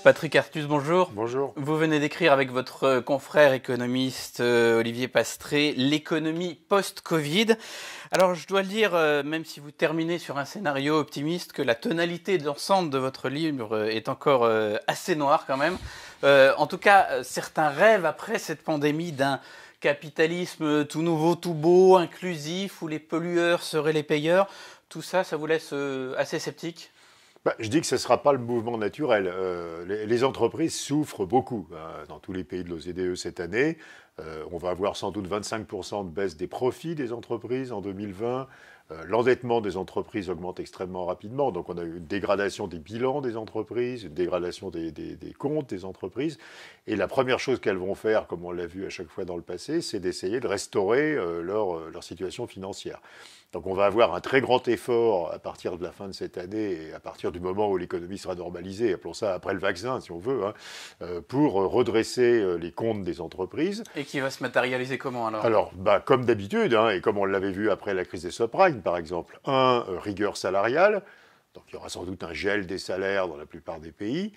Patrick Artus, bonjour. Bonjour. Vous venez d'écrire avec votre confrère économiste Olivier Pastré l'économie post-Covid. Alors je dois le dire, même si vous terminez sur un scénario optimiste, que la tonalité de l'ensemble de votre livre est encore assez noire quand même. En tout cas, certains rêvent après cette pandémie d'un capitalisme tout nouveau, tout beau, inclusif, où les pollueurs seraient les payeurs. Tout ça, ça vous laisse assez sceptique ? Je dis que ce ne sera pas le mouvement naturel. Les entreprises souffrent beaucoup dans tous les pays de l'OCDE cette année. On va avoir sans doute 25% de baisse des profits des entreprises en 2020. L'endettement des entreprises augmente extrêmement rapidement. Donc on a une dégradation des bilans des entreprises, une dégradation des comptes des entreprises. Et la première chose qu'elles vont faire, comme on l'a vu à chaque fois dans le passé, c'est d'essayer de restaurer leur situation financière. Donc on va avoir un très grand effort à partir de la fin de cette année et à partir du moment où l'économie sera normalisée, appelons ça après le vaccin si on veut, pour redresser les comptes des entreprises. Et qui va se matérialiser comment alors ? Alors, comme d'habitude, et comme on l'avait vu après la crise des subprimes par exemple, rigueur salariale, donc il y aura sans doute un gel des salaires dans la plupart des pays.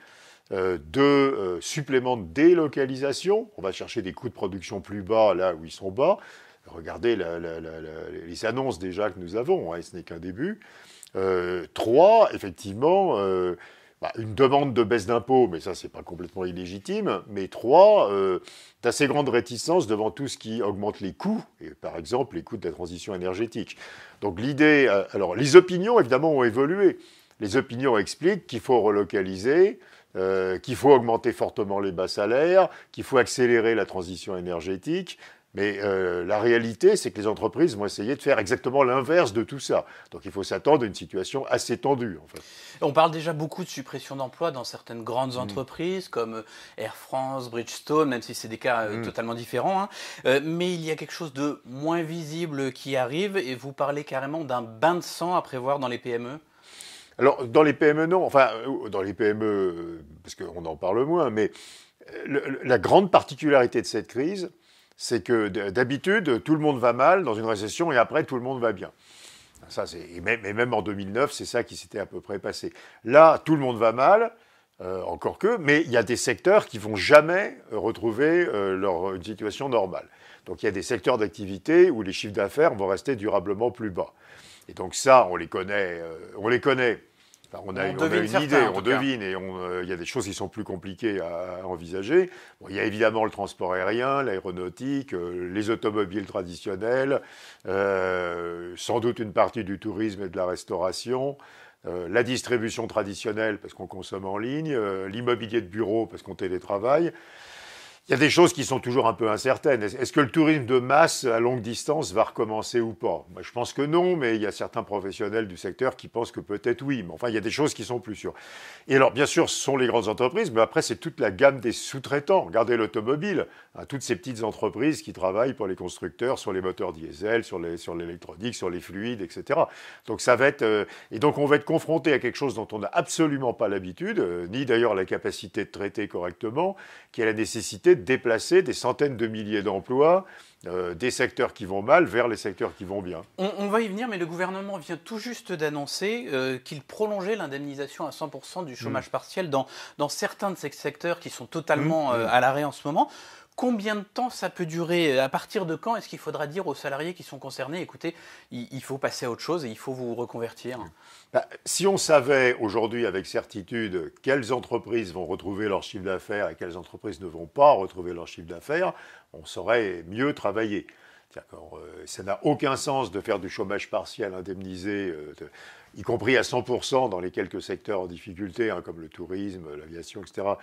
Supplément de délocalisation, on va chercher des coûts de production plus bas là où ils sont bas. Regardez les annonces déjà que nous avons, et ce n'est qu'un début. 3, effectivement, une demande de baisse d'impôts, mais ça, c'est pas complètement illégitime. Mais 3, d'assez grande réticence devant tout ce qui augmente les coûts, et par exemple les coûts de la transition énergétique. Donc l'idée, alors les opinions, évidemment, ont évolué. Les opinions expliquent qu'il faut relocaliser, qu'il faut augmenter fortement les bas salaires, qu'il faut accélérer la transition énergétique. Mais la réalité, c'est que les entreprises vont essayer de faire exactement l'inverse de tout ça. Donc il faut s'attendre à une situation assez tendue, en fait. On parle déjà beaucoup de suppression d'emplois dans certaines grandes entreprises, comme Air France, Bridgestone, même si c'est des cas totalement différents. Mais il y a quelque chose de moins visible qui arrive, et vous parlez carrément d'un bain de sang à prévoir dans les PME. Alors, dans les PME, non. Enfin, dans les PME, parce qu'on en parle moins, mais la grande particularité de cette crise, c'est que d'habitude, tout le monde va mal dans une récession et après, tout le monde va bien. Ça, et même en 2009, c'est ça qui s'était à peu près passé. Là, tout le monde va mal, encore que, mais il y a des secteurs qui vont jamais retrouver une situation normale. Donc il y a des secteurs d'activité où les chiffres d'affaires vont rester durablement plus bas. Et donc ça, on les connaît. Enfin, on a une idée, on devine, et il y a des choses qui sont plus compliquées à envisager. Bon, il y a évidemment le transport aérien, l'aéronautique, les automobiles traditionnels, sans doute une partie du tourisme et de la restauration, la distribution traditionnelle parce qu'on consomme en ligne, l'immobilier de bureau parce qu'on télétravaille. Il y a des choses qui sont toujours un peu incertaines. Est-ce que le tourisme de masse à longue distance va recommencer ou pas ? Moi, je pense que non, mais il y a certains professionnels du secteur qui pensent que peut-être oui. Mais enfin, il y a des choses qui sont plus sûres. Et alors, bien sûr, ce sont les grandes entreprises, mais après, c'est toute la gamme des sous-traitants. Regardez l'automobile, toutes ces petites entreprises qui travaillent pour les constructeurs sur les moteurs diesel, sur l'électronique, sur les fluides, etc. Donc, ça va être... et donc, on va être confronté à quelque chose dont on n'a absolument pas l'habitude, ni d'ailleurs la capacité de traiter correctement, qui est la nécessité de déplacer des centaines de milliers d'emplois des secteurs qui vont mal vers les secteurs qui vont bien. On va y venir, mais le gouvernement vient tout juste d'annoncer qu'il prolongeait l'indemnisation à 100% du chômage partiel dans certains de ces secteurs qui sont totalement à l'arrêt en ce moment. Combien de temps ça peut durer ? À partir de quand est-ce qu'il faudra dire aux salariés qui sont concernés, écoutez, il faut passer à autre chose et il faut vous reconvertir ? Si on savait aujourd'hui avec certitude quelles entreprises vont retrouver leur chiffre d'affaires et quelles entreprises ne vont pas retrouver leur chiffre d'affaires, on saurait mieux travailler. Ça n'a aucun sens de faire du chômage partiel indemnisé, y compris à 100% dans les quelques secteurs en difficulté, comme le tourisme, l'aviation, etc.,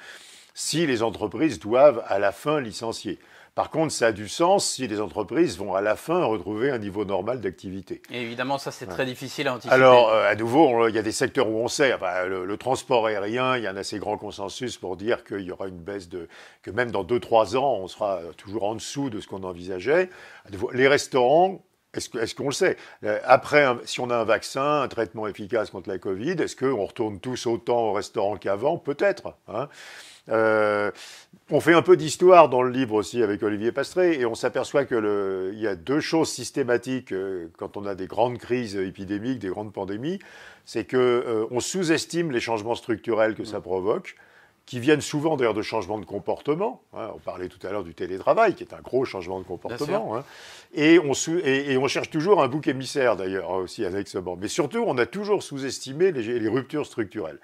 si les entreprises doivent à la fin licencier. Par contre, ça a du sens si les entreprises vont à la fin retrouver un niveau normal d'activité. Et évidemment, ça, c'est très difficile à anticiper. Alors, à nouveau, il y a des secteurs où on sait, le transport aérien, il y a un assez grand consensus pour dire qu'il y aura une baisse que même dans 2-3 ans, on sera toujours en dessous de ce qu'on envisageait. À nouveau, les restaurants, est-ce qu'on le sait ? Après, si on a un vaccin, un traitement efficace contre la Covid, est-ce qu'on retourne tous autant au restaurant qu'avant ? Peut-être. On fait un peu d'histoire dans le livre aussi avec Olivier Pastré et on s'aperçoit qu'il y a deux choses systématiques quand on a des grandes crises épidémiques, des grandes pandémies, c'est qu'on sous-estime les changements structurels que ça provoque qui viennent souvent d'ailleurs de changements de comportement. Hein. On parlait tout à l'heure du télétravail, qui est un gros changement de comportement. Hein. Et on cherche toujours un bouc émissaire d'ailleurs, aussi annexement. Mais surtout, on a toujours sous-estimé les ruptures structurelles.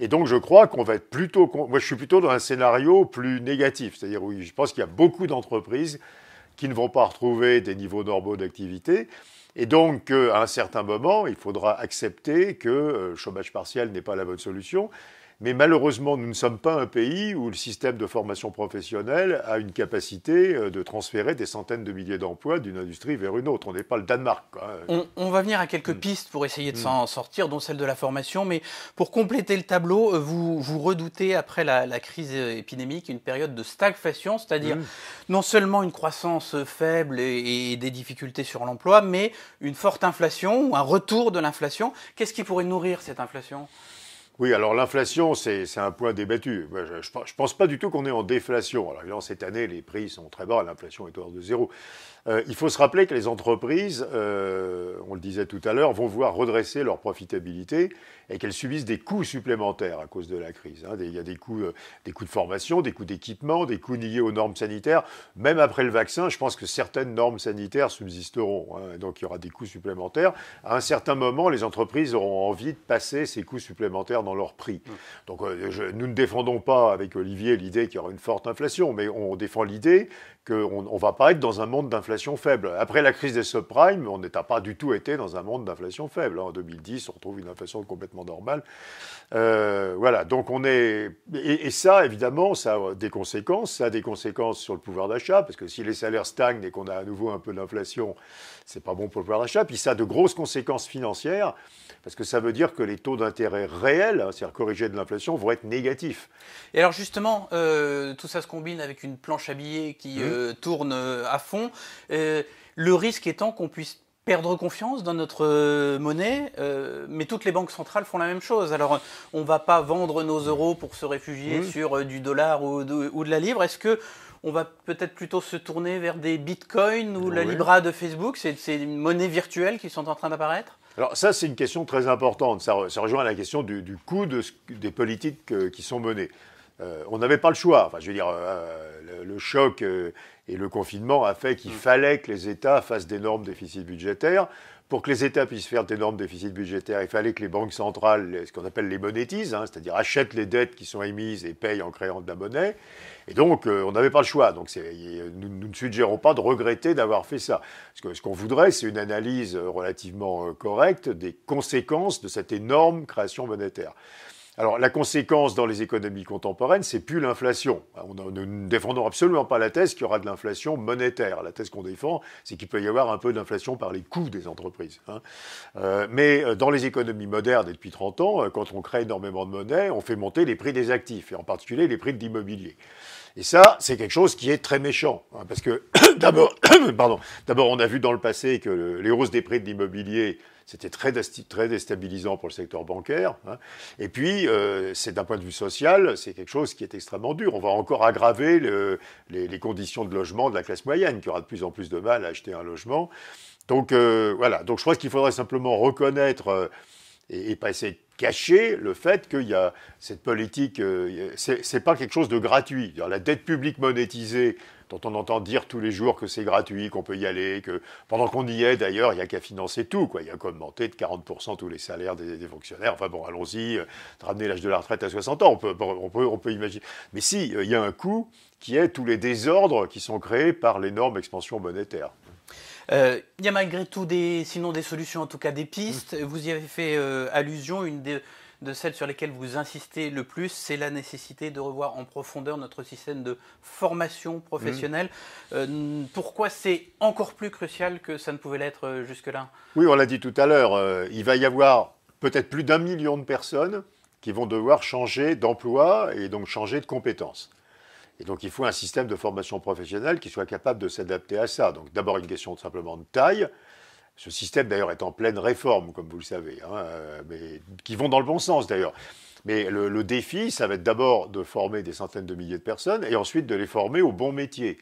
Et donc, je crois qu'on va être plutôt... Moi, je suis plutôt dans un scénario plus négatif. C'est-à-dire, oui, je pense qu'il y a beaucoup d'entreprises qui ne vont pas retrouver des niveaux normaux d'activité. Et donc, à un certain moment, il faudra accepter que le chômage partiel n'est pas la bonne solution. Mais malheureusement, nous ne sommes pas un pays où le système de formation professionnelle a une capacité de transférer des centaines de milliers d'emplois d'une industrie vers une autre. On n'est pas le Danemark, quoi. On va venir à quelques pistes pour essayer de s'en sortir, dont celle de la formation. Mais pour compléter le tableau, vous redoutez, après la crise épidémique, une période de stagflation, c'est-à-dire non seulement une croissance faible et des difficultés sur l'emploi, mais une forte inflation ou un retour de l'inflation. Qu'est-ce qui pourrait nourrir cette inflation ? Oui, alors l'inflation, c'est un point débattu. Je ne pense pas du tout qu'on est en déflation. Alors évidemment, cette année, les prix sont très bas, l'inflation est hors de zéro. Il faut se rappeler que les entreprises, on le disait tout à l'heure, vont voir redresser leur profitabilité et qu'elles subissent des coûts supplémentaires à cause de la crise. Il y a des coûts de formation, des coûts d'équipement, des coûts liés aux normes sanitaires. Même après le vaccin, je pense que certaines normes sanitaires subsisteront. Donc il y aura des coûts supplémentaires. À un certain moment, les entreprises auront envie de passer ces coûts supplémentaires dans leur prix. Donc nous ne défendons pas avec Olivier l'idée qu'il y aura une forte inflation, mais on défend l'idée qu'on ne va pas être dans un monde d'inflation faible. Après la crise des subprimes, on n'a pas du tout été dans un monde d'inflation faible. En 2010, on retrouve une inflation complètement normale. Voilà, donc on est... Et ça, évidemment, ça a des conséquences. Ça a des conséquences sur le pouvoir d'achat, parce que si les salaires stagnent et qu'on a à nouveau un peu d'inflation, c'est pas bon pour le pouvoir d'achat. Puis ça a de grosses conséquences financières, parce que ça veut dire que les taux d'intérêt réels, c'est-à-dire corrigés de l'inflation, vont être négatifs. Et alors justement, tout ça se combine avec une planche à billets qui tourne à fond. Le risque étant qu'on puisse perdre confiance dans notre monnaie, mais toutes les banques centrales font la même chose. Alors, on ne va pas vendre nos euros pour se réfugier sur du dollar ou de la livre. Est-ce que on va peut-être plutôt se tourner vers des bitcoins ou la Libra de Facebook? C'est une monnaie virtuelle qui sont en train d'apparaître? Alors ça, c'est une question très importante. Ça rejoint la question du coût des politiques qui sont menées. On n'avait pas le choix. Enfin, je veux dire, le choc et le confinement a fait qu'il fallait que les États fassent d'énormes déficits budgétaires. Pour que les États puissent faire d'énormes déficits budgétaires, il fallait que les banques centrales, ce qu'on appelle les monétisent, c'est-à-dire achètent les dettes qui sont émises et payent en créant de la monnaie. Et donc, on n'avait pas le choix. Donc, nous ne suggérons pas de regretter d'avoir fait ça. Ce qu'on voudrait, c'est une analyse relativement correcte des conséquences de cette énorme création monétaire. Alors, la conséquence dans les économies contemporaines, c'est plus l'inflation. Nous ne défendons absolument pas la thèse qu'il y aura de l'inflation monétaire. La thèse qu'on défend, c'est qu'il peut y avoir un peu d'inflation par les coûts des entreprises. Mais dans les économies modernes, et depuis 30 ans, quand on crée énormément de monnaie, on fait monter les prix des actifs, et en particulier les prix de l'immobilier. Et ça, c'est quelque chose qui est très méchant. Parce que, d'abord, on a vu dans le passé que les hausses des prix de l'immobilier, c'était très déstabilisant pour le secteur bancaire. Et puis, c'est d'un point de vue social, c'est quelque chose qui est extrêmement dur. On va encore aggraver les conditions de logement de la classe moyenne, qui aura de plus en plus de mal à acheter un logement. Donc, voilà. Donc, je pense qu'il faudrait simplement reconnaître et pas essayer de cacher le fait qu'il y a cette politique, c'est pas quelque chose de gratuit. La dette publique monétisée, dont on entend dire tous les jours que c'est gratuit, qu'on peut y aller, que pendant qu'on y est d'ailleurs, il n'y a qu'à financer tout, quoi. Il y a qu'à augmenter de 40% tous les salaires des fonctionnaires. Enfin bon, allons-y, de ramener l'âge de la retraite à 60 ans, on peut imaginer. Mais si, il y a un coût qui est tous les désordres qui sont créés par l'énorme expansion monétaire. Il y a malgré tout sinon des solutions, en tout cas des pistes. Vous y avez fait allusion, une de celles sur lesquelles vous insistez le plus, c'est la nécessité de revoir en profondeur notre système de formation professionnelle. Pourquoi c'est encore plus crucial que ça ne pouvait l'être jusque-là? Oui, on l'a dit tout à l'heure, il va y avoir peut-être plus d'1 million de personnes qui vont devoir changer d'emploi et donc changer de compétences. Et donc, il faut un système de formation professionnelle qui soit capable de s'adapter à ça. Donc, d'abord, une question simplement de taille. Ce système, d'ailleurs, est en pleine réforme, comme vous le savez, mais qui vont dans le bon sens, d'ailleurs. Mais le défi, ça va être d'abord de former des centaines de milliers de personnes et ensuite de les former au bon métier.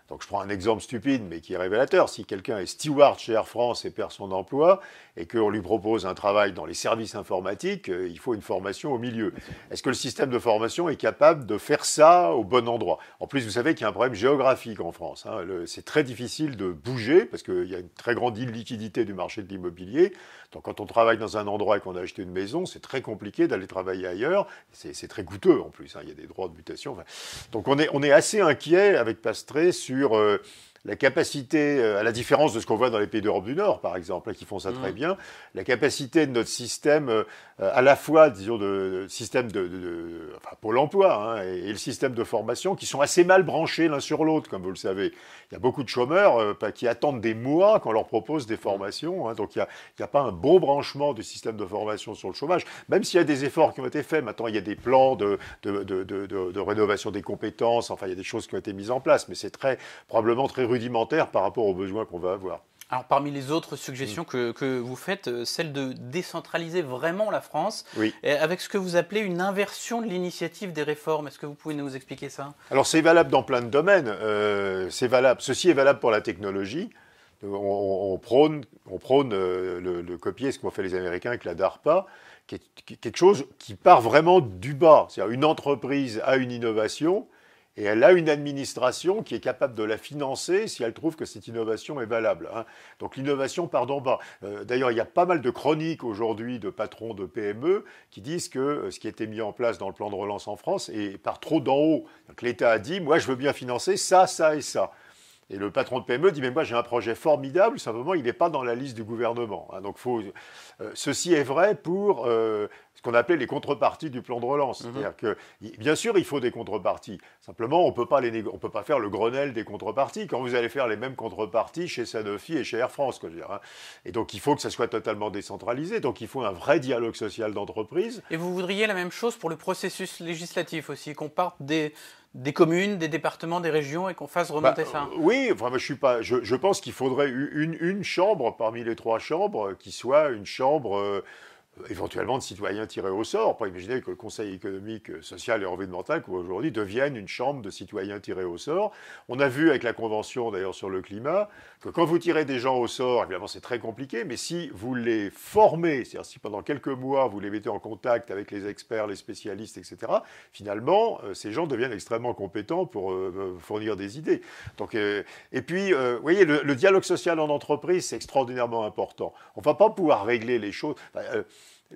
Donc je prends un exemple stupide, mais qui est révélateur. Si quelqu'un est steward chez Air France et perd son emploi, et qu'on lui propose un travail dans les services informatiques, il faut une formation au milieu. Est-ce que le système de formation est capable de faire ça au bon endroit? En plus, vous savez qu'il y a un problème géographique en France. Hein. C'est très difficile de bouger, parce qu'il y a une très grande illiquidité du marché de l'immobilier. Donc quand on travaille dans un endroit et qu'on a acheté une maison, c'est très compliqué d'aller travailler ailleurs. C'est très coûteux en plus, hein. Il y a des droits de mutation. Enfin, donc on est assez inquiet avec Pastré sur la capacité, à la différence de ce qu'on voit dans les pays d'Europe du Nord, par exemple, qui font ça très bien, la capacité de notre système, à la fois, disons, de système enfin, Pôle emploi, hein, et le système de formation, qui sont assez mal branchés l'un sur l'autre, comme vous le savez. Il y a beaucoup de chômeurs qui attendent des mois qu'on leur propose des formations. Hein, donc il n'y a pas un bon branchement du système de formation sur le chômage, même s'il y a des efforts qui ont été faits. Maintenant, il y a des plans de rénovation des compétences, enfin, il y a des choses qui ont été mises en place, mais c'est probablement très rudimentaire par rapport aux besoins qu'on va avoir. Alors, parmi les autres suggestions que vous faites, celle de décentraliser vraiment la France, oui. Avec ce que vous appelez une inversion de l'initiative des réformes. Est-ce que vous pouvez nous expliquer ça? Alors, c'est valable dans plein de domaines. Ceci est valable pour la technologie. On prône le copier, ce qu'ont fait les Américains avec la DARPA, qui est quelque chose qui part vraiment du bas. C'est-à-dire une entreprise a une innovation, et elle a une administration qui est capable de la financer si elle trouve que cette innovation est valable. Hein. Donc l'innovation part d'en bas. D'ailleurs, il y a pas mal de chroniques aujourd'hui de patrons de PME qui disent que ce qui a été mis en place dans le plan de relance en France part trop d'en haut. Donc l'État a dit, moi je veux bien financer ça, ça et ça. Et le patron de PME dit, mais moi j'ai un projet formidable, simplement il n'est pas dans la liste du gouvernement. Hein. Donc ceci est vrai pour ce qu'on appelait les contreparties du plan de relance. C'est-à-dire que, bien sûr, il faut des contreparties. Simplement, on ne peut pas faire le Grenelle des contreparties quand vous allez faire les mêmes contreparties chez Sanofi et chez Air France. Quoi, je veux dire, hein. Et donc il faut que ça soit totalement décentralisé. Donc il faut un vrai dialogue social d'entreprise. Et vous voudriez la même chose pour le processus législatif aussi, qu'on parte des communes, des départements, des régions et qu'on fasse remonter ça? Oui, enfin, je pense qu'il faudrait une chambre parmi les 3 chambres qui soit une chambre éventuellement de citoyens tirés au sort. Pas imaginer que le Conseil économique, social et environnemental aujourd'hui devienne une chambre de citoyens tirés au sort. On a vu avec la Convention d'ailleurs sur le climat que quand vous tirez des gens au sort, évidemment c'est très compliqué, mais si vous les formez, c'est-à-dire si pendant quelques mois vous les mettez en contact avec les experts, les spécialistes, etc., finalement ces gens deviennent extrêmement compétents pour fournir des idées. Donc, et puis, vous voyez, le dialogue social en entreprise, c'est extraordinairement important. On ne va pas pouvoir régler les choses.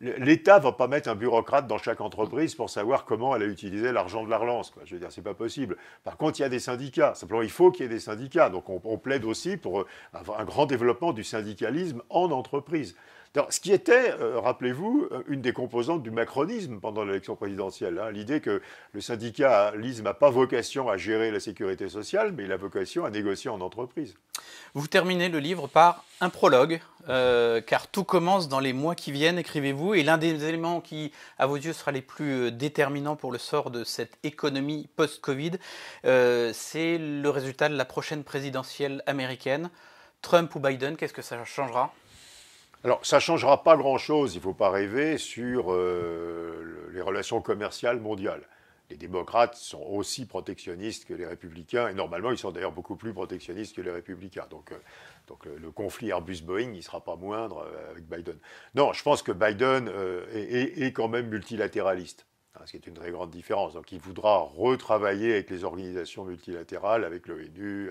L'État ne va pas mettre un bureaucrate dans chaque entreprise pour savoir comment elle a utilisé l'argent de la relance. Quoi. Je veux dire, c'est pas possible. Par contre, il y a des syndicats. Simplement, il faut qu'il y ait des syndicats. Donc, on plaide aussi pour un grand développement du syndicalisme en entreprise. Alors, ce qui était, rappelez-vous, une des composantes du macronisme pendant l'élection présidentielle. Hein, l'idée que le syndicalisme n'a pas vocation à gérer la sécurité sociale, mais il a vocation à négocier en entreprise. Vous terminez le livre par un prologue, car tout commence dans les mois qui viennent, écrivez-vous, et l'un des éléments qui, à vos yeux, sera les plus déterminants pour le sort de cette économie post-Covid, c'est le résultat de la prochaine présidentielle américaine. Trump ou Biden, qu'est-ce que ça changera ? Alors, ça ne changera pas grand-chose, il ne faut pas rêver, sur les relations commerciales mondiales. Les démocrates sont aussi protectionnistes que les républicains, et normalement, ils sont d'ailleurs beaucoup plus protectionnistes que les républicains. Donc le conflit Airbus-Boeing, il ne sera pas moindre avec Biden. Non, je pense que Biden est quand même multilatéraliste. Ce qui est une très grande différence. Donc, il voudra retravailler avec les organisations multilatérales, avec l'ONU,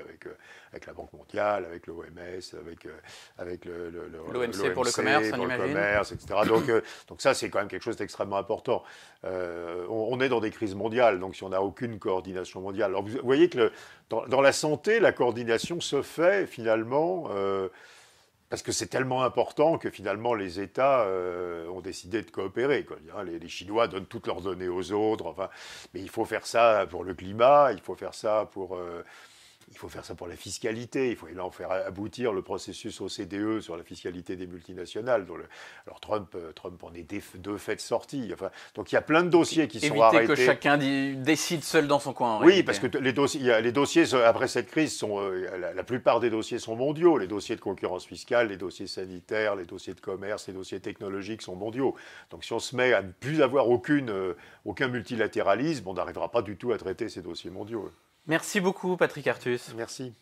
avec la Banque mondiale, avec l'OMS, avec l'OMC pour le commerce, on imagine. Etc. Donc ça, c'est quand même quelque chose d'extrêmement important. On est dans des crises mondiales, donc si on n'a aucune coordination mondiale. Alors, vous voyez que dans la santé, la coordination se fait finalement... parce que c'est tellement important que finalement les États ont décidé de coopérer. Quoi. Les Chinois donnent toutes leurs données aux autres. Enfin, mais il faut faire ça pour le climat, il faut faire ça pour la fiscalité. Il faut en faire aboutir le processus OCDE sur la fiscalité des multinationales. Alors Trump en est de fait sorti. Enfin, donc il y a plein de dossiers qui sont arrêtés. Éviter que chacun décide seul dans son coin. Oui, parce que les dossiers après cette crise la plupart des dossiers sont mondiaux. Les dossiers de concurrence fiscale, les dossiers sanitaires, les dossiers de commerce, les dossiers technologiques sont mondiaux. Donc si on se met à ne plus avoir aucun multilatéralisme, on n'arrivera pas du tout à traiter ces dossiers mondiaux. Merci beaucoup, Patrick Artus. Merci.